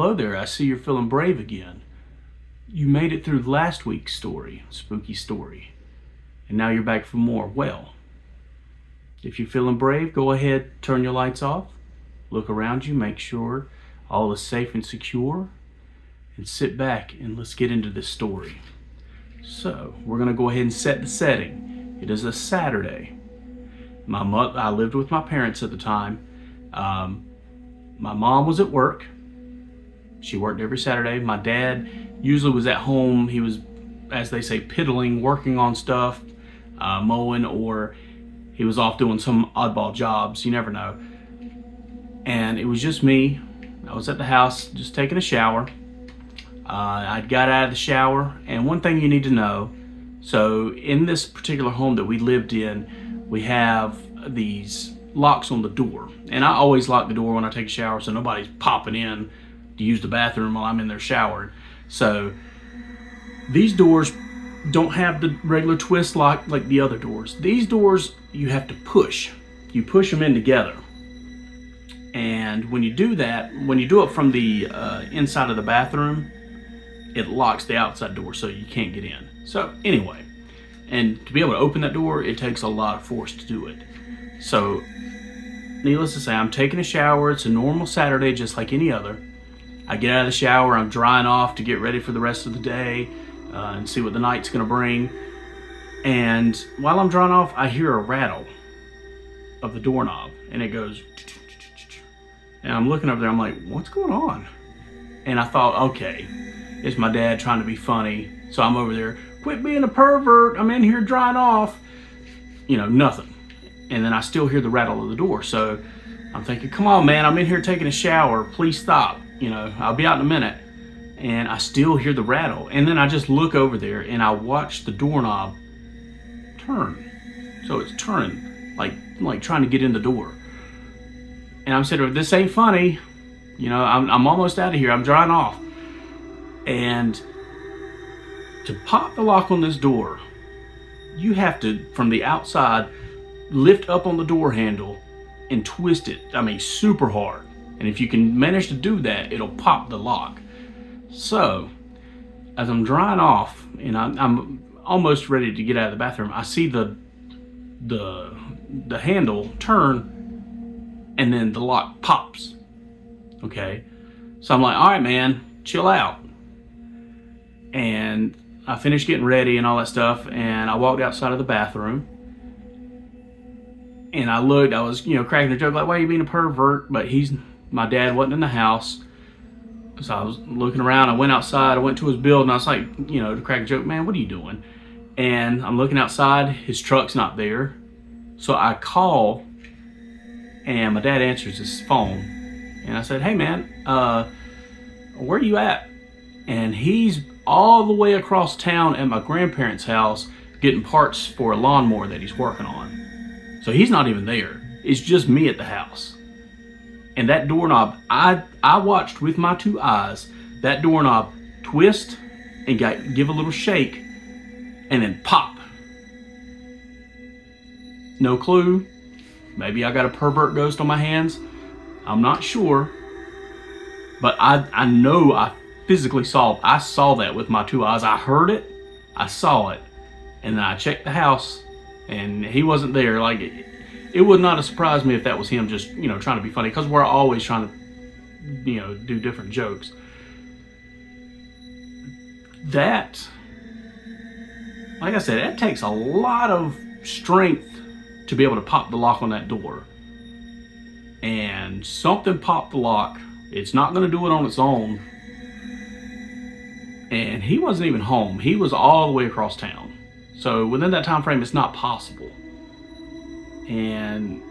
hello there, I see you're feeling brave again. You made it through last week's story, spooky story, and now you're back for more. Well, if you're feeling brave, go ahead, turn your lights off, look around you, make sure all is safe and secure, and sit back and let's get into this story. So, we're going to go ahead and set the setting. It is a Saturday. I lived with my parents at the time. My mom was at work. She worked every Saturday. My dad usually was at home. He was, as they say, piddling, working on stuff, mowing, or he was off doing some oddball jobs. You never know. And it was just me. I was at the house just taking a shower. I got out of the shower, and one thing you need to know, so in this particular home that we lived in, we have these locks on the door. And I always lock the door when I take a shower so nobody's popping in to use the bathroom while I'm in there showering. So these doors don't have the regular twist lock like the other doors. These doors you have to push. You push them in together. And when you do that, when you do it from the inside of the bathroom, it locks the outside door so you can't get in. So anyway, and to be able to open that door, it takes a lot of force to do it. So needless to say, I'm taking a shower. It's a normal Saturday just like any other. I get out of the shower, I'm drying off to get ready for the rest of the day and see what the night's gonna bring. And while I'm drying off, I hear a rattle of the doorknob, and it goes, and I'm looking over there, I'm like, what's going on? And I thought, okay, it's my dad trying to be funny. So I'm over there, quit being a pervert, I'm in here drying off. You know, nothing. And then I still hear the rattle of the door. So I'm thinking, come on, man, I'm in here taking a shower, please stop. You know, I'll be out in a minute. And I still hear the rattle. And then I just look over there and I watch the doorknob turn. So it's turning, like trying to get in the door. And I'm saying, this ain't funny. You know, I'm almost out of here. I'm drying off. And to pop the lock on this door, you have to, from the outside, lift up on the door handle and twist it. I mean, super hard. And if you can manage to do that, it'll pop the lock. So, as I'm drying off and I'm almost ready to get out of the bathroom, I see the handle turn, and then the lock pops. Okay, so I'm like, all right, man, chill out. And I finished getting ready and all that stuff, and I walked outside of the bathroom. And I looked, I was, cracking a joke, like, why are you being a pervert? But my dad wasn't in the house. So I was looking around, I went outside, I went to his building, I was like, to crack a joke, man, what are you doing? And I'm looking outside, his truck's not there. So I call, and my dad answers his phone. And I said, hey man, where are you at? And he's all the way across town at my grandparents' house getting parts for a lawnmower that he's working on. So he's not even there. It's just me at the house. And that doorknob, I watched with my two eyes that doorknob twist and give a little shake and then pop. No clue. Maybe I got a pervert ghost on my hands. I'm not sure. But I know I physically saw that with my two eyes. I heard it, I saw it, and then I checked the house and he wasn't there. Like, it would not have surprised me if that was him just, trying to be funny, because we're always trying to, do different jokes. That, like I said, that takes a lot of strength to be able to pop the lock on that door. And something popped the lock. It's not going to do it on its own. And he wasn't even home. He was all the way across town. So within that time frame, it's not possible. And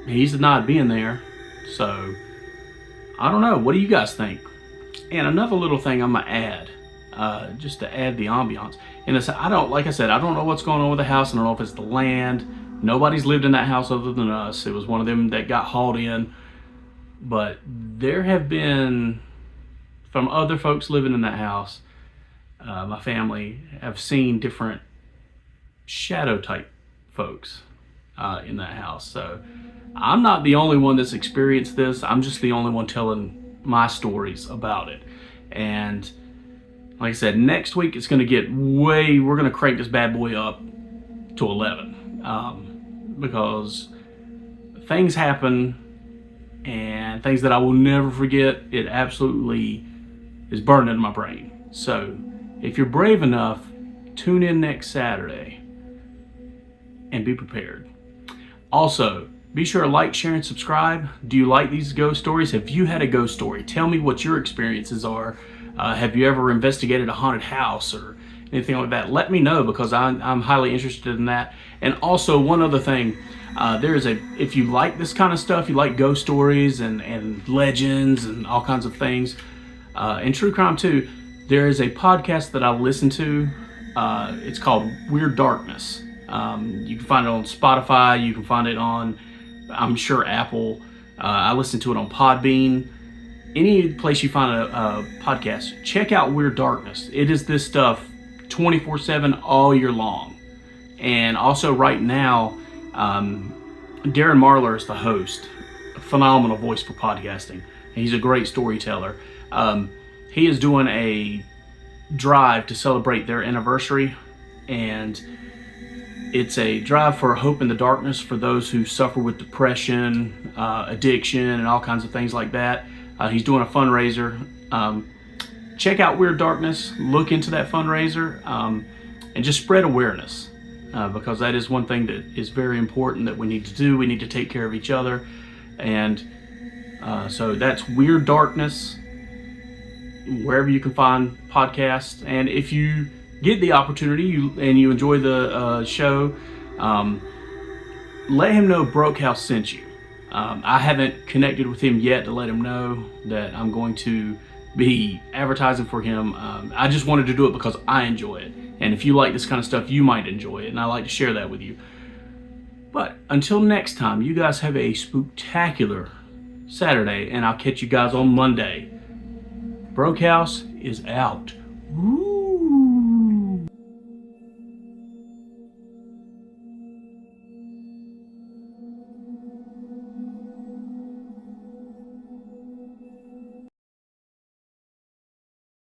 he's denied being there. So I don't know. What do you guys think? And another little thing I'm gonna add, just to add the ambiance. And it's, like I said, I don't know what's going on with the house. I don't know if it's the land. Nobody's lived in that house other than us. It was one of them that got hauled in. But there have been, from other folks living in that house, my family have seen different shadow type folks in that house. So I'm not the only one that's experienced this. I'm just the only one telling my stories about it. And like I said, next week it's going to get we're going to crank this bad boy up to 11, because things happen, and things that I will never forget. It absolutely is burned into my brain. So if you're brave enough, tune in next Saturday and be prepared. Also, be sure to like, share, and subscribe. Do you like these ghost stories? Have you had a ghost story? Tell me what your experiences are. Have you ever investigated a haunted house or anything like that? Let me know, because I'm highly interested in that. And also, one other thing, if you like this kind of stuff, you like ghost stories and legends and all kinds of things, and true crime too, there is a podcast that I listen to. It's called Weird Darkness. You can find it on Spotify. You can find it on, I'm sure, Apple. I listen to it on Podbean. Any place you find a podcast, check out Weird Darkness. It is this stuff 24/7 all year long. And also right now, Darren Marlar is the host. A phenomenal voice for podcasting. And he's a great storyteller. He is doing a drive to celebrate their anniversary, and it's a drive for hope in the darkness for those who suffer with depression, addiction, and all kinds of things like that. He's doing a fundraiser. Check out Weird Darkness, look into that fundraiser, and just spread awareness, because that is one thing that is very important that we need to do. We need to take care of each other. And so that's Weird Darkness, wherever you can find podcasts. And if you get the opportunity and you enjoy the show, let him know Broke House sent you. I haven't connected with him yet to let him know that I'm going to be advertising for him. I just wanted to do it because I enjoy it. And if you like this kind of stuff, you might enjoy it. And I like to share that with you. But until next time, you guys have a spooktacular Saturday, and I'll catch you guys on Monday. Broke House is out. Woo!